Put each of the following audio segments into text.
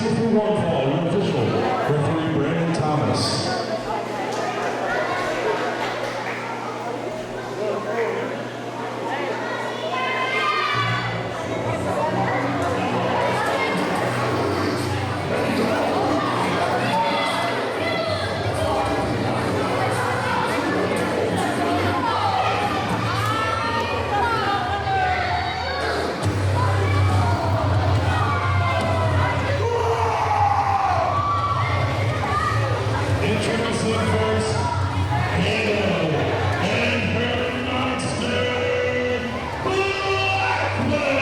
2-for-1 fall, your official, referee Brandon Thomas. Introducing first, Halo and her monster, Blackwell!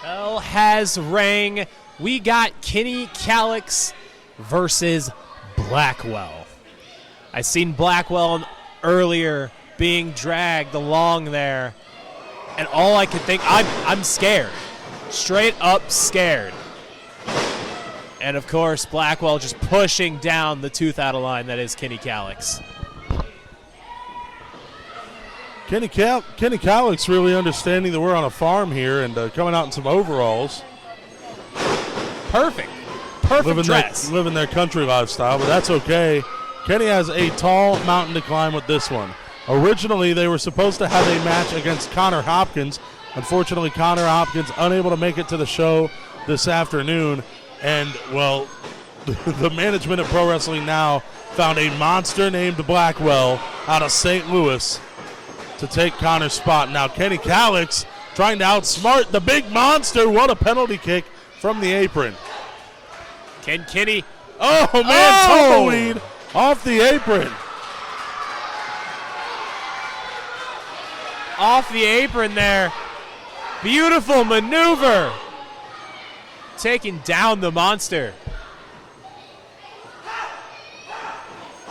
Bell has rang. We got Kenny Kalix versus Blackwell. I seen Blackwell earlier being dragged along there, and all I could think, I'm scared. Straight up scared. And of course, Blackwell just pushing down the tooth out of line that is Kenny Kalix. Kenny Kalix really understanding that we're on a farm here and coming out in some overalls. Perfect dress. Living their country lifestyle, but that's okay. Kenny has a tall mountain to climb with this one. Originally, they were supposed to have a match against Connor Hopkins. Unfortunately, Connor Hopkins unable to make it to the show this afternoon. And, well, the management of Pro Wrestling Now found a monster named Blackwell out of St. Louis to take Connor's spot. Now Kenny Kalix trying to outsmart the big monster. What a penalty kick from the apron. Can Kenny? Oh, man, tumbleweed off the apron. Off the apron there. Beautiful maneuver. taking down the monster.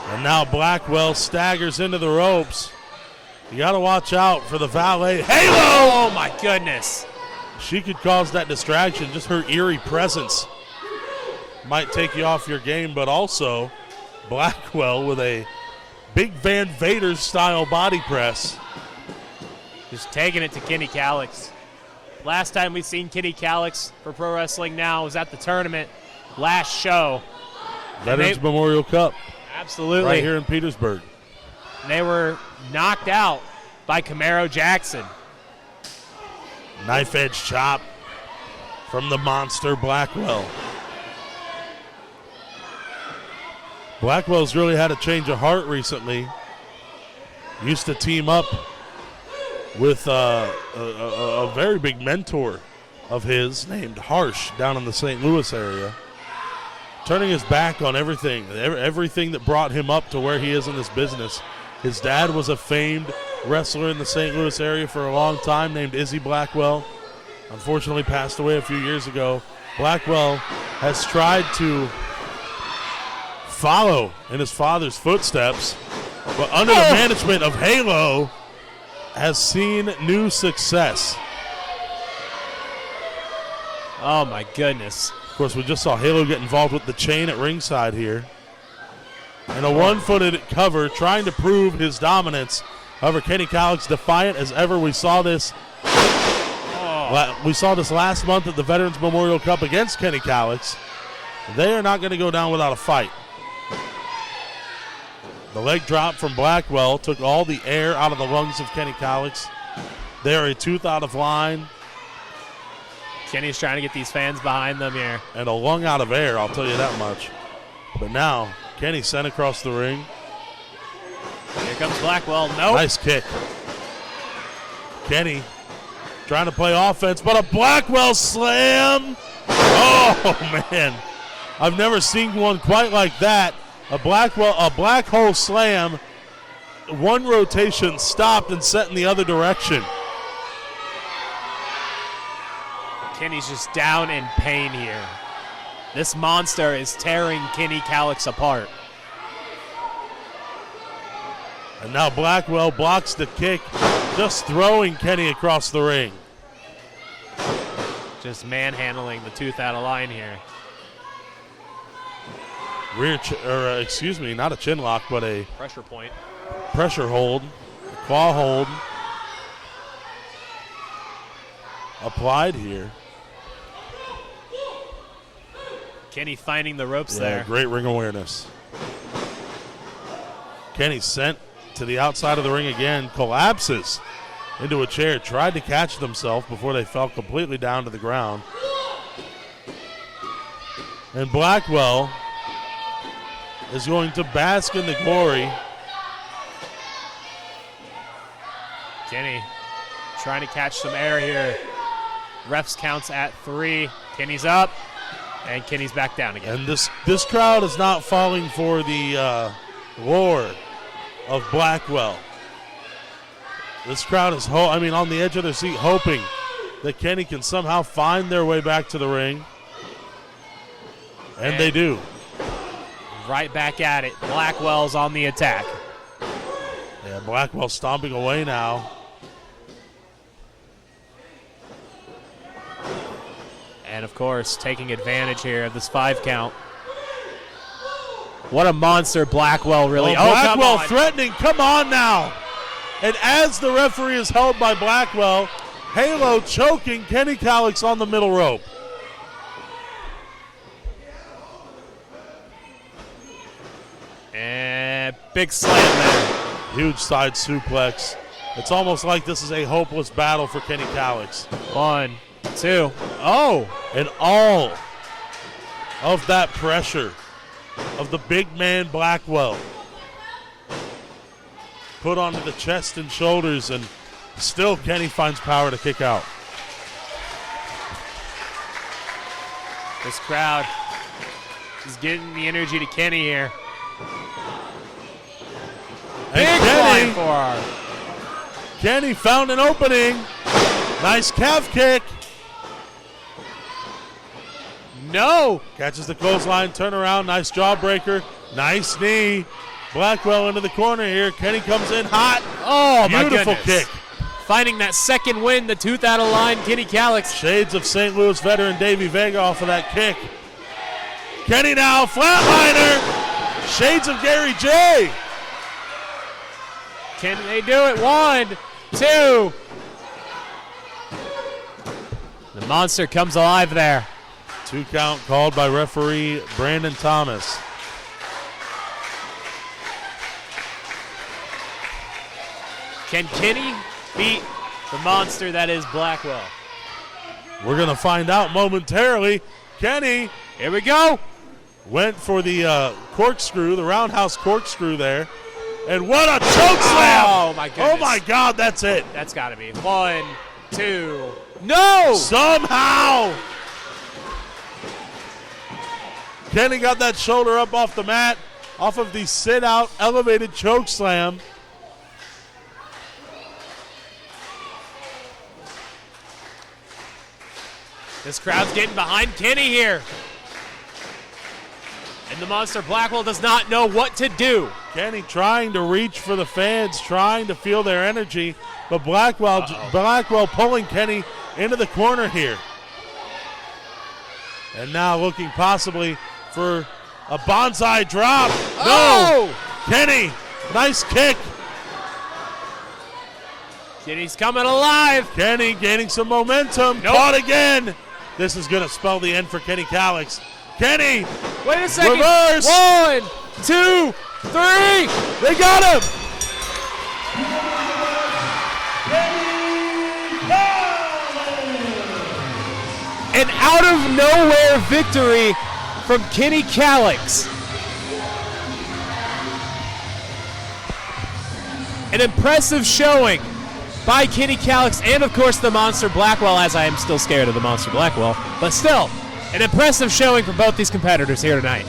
And now Blackwell staggers into the ropes. You got to watch out for the valet. Halo! Oh, my goodness. She could cause that distraction. Just her eerie presence might take you off your game, but also Blackwell with a big Van Vader style body press. Just taking it to Kenny Kalix. Last time we've seen Kenny Kalix for Pro Wrestling Now was at the tournament last show. Veterans Memorial Cup. Absolutely. Right here in Petersburg. They were knocked out by Camaro Jackson. Knife edge chop from the monster Blackwell. Blackwell's really had a change of heart recently. Used to team up with a very big mentor of his named Harsh down in the St. Louis area. Turning his back on everything that brought him up to where he is in this business. His dad was a famed wrestler in the St. Louis area for a long time named Izzy Blackwell. Unfortunately passed away a few years ago. Blackwell has tried to follow in his father's footsteps, but under the management of Halo has seen new success. Oh my goodness. Of course, we just saw Halo get involved with the chain at ringside here. And a one-footed cover trying to prove his dominance. However, Kenny Kalix defiant as ever. We saw this last month at the Veterans Memorial Cup against Kenny Kalix. They are not going to go down without a fight. The leg drop from Blackwell took all the air out of the lungs of Kenny Kalix. They are a tooth out of line. Kenny's trying to get these fans behind them here. And a lung out of air, I'll tell you that much. But now, Kenny sent across the ring. Here comes Blackwell. Nope. Nice kick. Kenny trying to play offense, but a Blackwell slam. Oh, man. I've never seen one quite like that. A black hole slam. One rotation stopped and set in the other direction. Kenny's just down in pain here. This monster is tearing Kenny Kalix apart. And now Blackwell blocks the kick, just throwing Kenny across the ring. Just manhandling the tooth out of line here. Not a chin lock, but a Pressure point. pressure hold, claw hold applied here. Kenny finding the ropes there. Great ring awareness. Kenny sent to the outside of the ring again, collapses into a chair, tried to catch themselves before they fell completely down to the ground. And Blackwell is going to bask in the glory. Kenny trying to catch some air here. Refs counts at 3. Kenny's up, and Kenny's back down again. And this crowd is not falling for the lure of Blackwell. This crowd is on the edge of their seat, hoping that Kenny can somehow find their way back to the ring. And they do. Right back at it. Blackwell's on the attack. Yeah, Blackwell stomping away now. And, of course, taking advantage here of this 5 count. What a monster Blackwell really. Blackwell threatening. Come on now. And as the referee is held by Blackwell, Halo choking Kenny Kalix on the middle rope. And big slam there. Huge side suplex. It's almost like this is a hopeless battle for Kenny Kalix. 1, 2. Oh! And all of that pressure of the big man Blackwell put onto the chest and shoulders, and still Kenny finds power to kick out. This crowd is getting the energy to Kenny here. And Big flying forearm. Kenny found an opening. Nice calf kick. No. Catches the clothesline, turn around, nice jawbreaker, nice knee. Blackwell into the corner here. Kenny comes in hot. Oh, my Beautiful goodness. kick. Finding that second win, the tooth out of line, Kenny Kalix. Shades of St. Louis veteran Davey Vega off of that kick. Kenny now, flatliner. Shades of Gary J. Can they do it? 1, 2. The monster comes alive there. 2 count called by referee Brandon Thomas. Can Kenny beat the monster that is Blackwell? We're going to find out momentarily. Kenny Here we go. went for the corkscrew, the roundhouse corkscrew there. And what a choke slam! Oh, my goodness. Oh, my God, that's it. That's got to be. 1, 2. No! Somehow! Kenny got that shoulder up off the mat, off of the sit-out elevated choke slam. This crowd's getting behind Kenny here. And the monster Blackwell does not know what to do. Kenny trying to reach for the fans, trying to feel their energy, but Blackwell pulling Kenny into the corner here. And now looking possibly for a bonsai drop. Oh! No! Kenny, nice kick. Kenny's coming alive. Kenny gaining some momentum. Nope. Caught again. This is going to spell the end for Kenny Kalix. Kenny, Wait a second. reverse. 1, 2, 3. They got him. An out of nowhere victory from Kenny Kalix. An impressive showing by Kenny Kalix and, of course, the monster Blackwell, as I am still scared of the monster Blackwell. But still, an impressive showing from both these competitors here tonight.